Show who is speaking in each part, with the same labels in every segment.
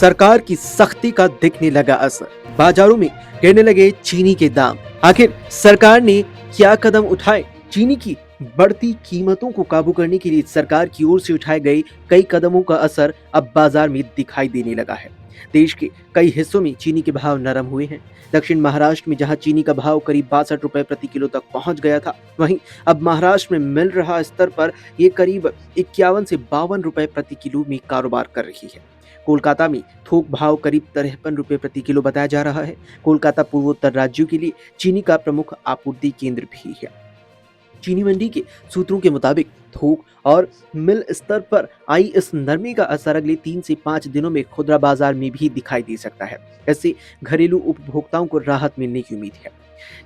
Speaker 1: सरकार की सख्ती का दिखने लगा असर। बाजारों में गिरने लगे चीनी के दाम। आखिर सरकार ने क्या कदम उठाए? चीनी की बढ़ती कीमतों को काबू करने के लिए सरकार की ओर से उठाए गए कई कदमों का असर अब बाजार में दिखाई देने लगा है। देश के कई हिस्सों में चीनी के भाव नरम हुए हैं। दक्षिण महाराष्ट्र में जहां चीनी का भाव करीब 62 रुपए प्रति किलो तक पहुंच गया था, वहीं अब महाराष्ट्र में मिल रहा स्तर पर ये करीब 51 से 52 रुपए प्रति किलो में कारोबार कर रही है। कोलकाता में थोक भाव करीब 53 रुपए प्रति किलो बताया जा रहा है। कोलकाता पूर्वोत्तर राज्यों के लिए चीनी का प्रमुख आपूर्ति केंद्र भी है। चीनी मंडी के सूत्रों के मुताबिक थोक और मिल स्तर पर आई इस नरमी का असर अगले 3 से 5 दिनों में खुदरा बाजार में भी दिखाई दे सकता है। इससे घरेलू उपभोक्ताओं को राहत मिलने की उम्मीद है।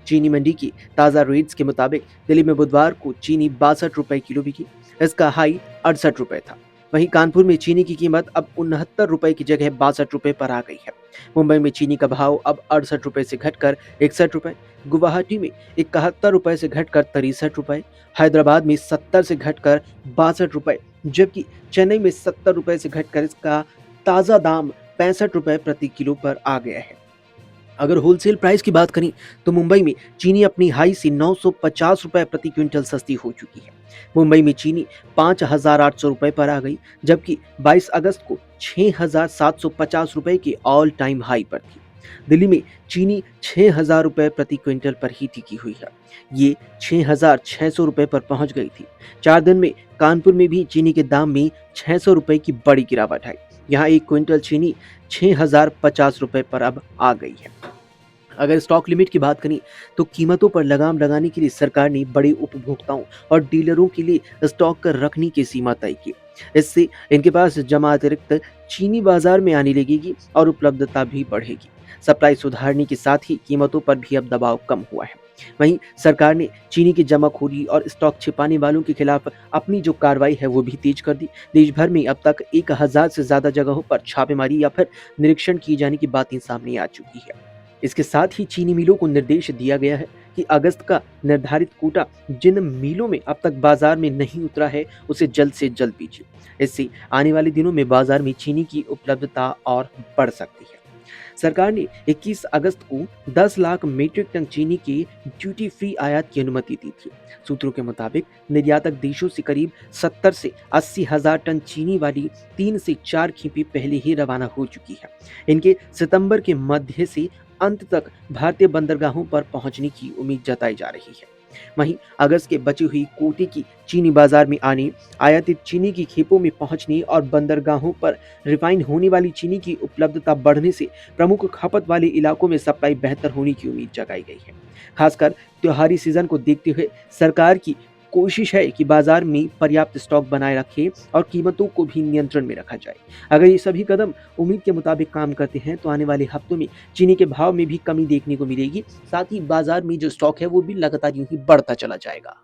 Speaker 1: चीनी मंडी की ताजा रेट्स के मुताबिक दिल्ली में बुधवार को चीनी 62 रुपए किलो बिकी। इसका हाई 68 रुपए था। वहीं कानपुर में चीनी की कीमत अब 69 रुपए की जगह 62 रुपए पर आ गई है। मुंबई में चीनी का भाव अब 68 रुपए से घटकर 61 रुपए, गुवाहाटी में 71 रुपए से घटकर 63 रुपए, हैदराबाद में 70 से घटकर 62 रुपए, जबकि चेन्नई में 70 रुपए से घटकर इसका ताजा दाम 65 रुपए प्रति किलो पर आ गया है। अगर होलसेल प्राइस की बात करें तो मुंबई में चीनी अपनी हाई से 950 रुपए प्रति क्विंटल सस्ती हो चुकी है। मुंबई में चीनी 5,800 रुपए पर आ गई, जबकि 22 अगस्त को 6,750 रुपए के ऑल टाइम हाई पर थी। दिल्ली में चीनी 6,000 रुपए प्रति क्विंटल पर ही टिकी हुई है। ये 6,600 रुपए पर पहुंच गई थी। 4 दिन में कानपुर में भी चीनी के दाम में 600 रुपए की बड़ी गिरावट आई। यहाँ एक क्विंटल चीनी 6,050 रुपए पर अब आ गई है। अगर स्टॉक लिमिट की बात करें तो कीमतों पर लगाम लगाने के लिए सरकार ने बड़े उपभोक्ताओं और डीलरों के लिए स्टॉक कर रखने की सीमा तय की। इससे इनके पास जमा अतिरिक्त चीनी बाजार में आने लगेगी और उपलब्धता भी बढ़ेगी। सप्लाई सुधारने के साथ ही कीमतों पर भी अब दबाव कम हुआ है। वहीं सरकार ने चीनी की जमाखोरी और स्टॉक छिपाने वालों के खिलाफ अपनी जो कार्रवाई है वो भी तेज कर दी। देश भर में अब तक 1,000 से ज्यादा जगहों पर छापेमारी या फिर निरीक्षण किए जाने की बातें सामने आ चुकी है। इसके साथ ही चीनी मिलों को निर्देश दिया गया है कि अगस्त का निर्धारित कोटा जिन मिलों में अब तक बाजार में नहीं उतरा है उसे जल्द से जल्द बेचे। इससे आने वाले दिनों में बाजार में चीनी की उपलब्धता और बढ़ सकती है। सरकार ने 21 अगस्त को 10 लाख मीट्रिक टन चीनी की ड्यूटी फ्री आयात की अनुमति दी थी। सूत्रों के मुताबिक निर्यातक देशों से करीब 70 से 80 हजार टन चीनी वाली 3 से 4 खेपें पहले ही रवाना हो चुकी है। इनके सितंबर के मध्य से अंत तक भारतीय बंदरगाहों पर पहुंचने की उम्मीद जताई जा रही है। वहीं अगस्त के बची हुई कोटे की चीनी बाजार में आने, आयातित चीनी की खेपों में पहुंचने और बंदरगाहों पर रिफाइन होने वाली चीनी की उपलब्धता बढ़ने से प्रमुख खपत वाले इलाकों में सप्लाई बेहतर होने की उम्मीद जताई गई है। खासकर त्योहारी सीजन को देखते हुए सरकार की कोशिश है कि बाजार में पर्याप्त स्टॉक बनाए रखे और कीमतों को भी नियंत्रण में रखा जाए। अगर ये सभी कदम उम्मीद के मुताबिक काम करते हैं तो आने वाले हफ्तों में चीनी के भाव में भी कमी देखने को मिलेगी। साथ ही बाजार में जो स्टॉक है वो भी लगातार यूं ही बढ़ता चला जाएगा।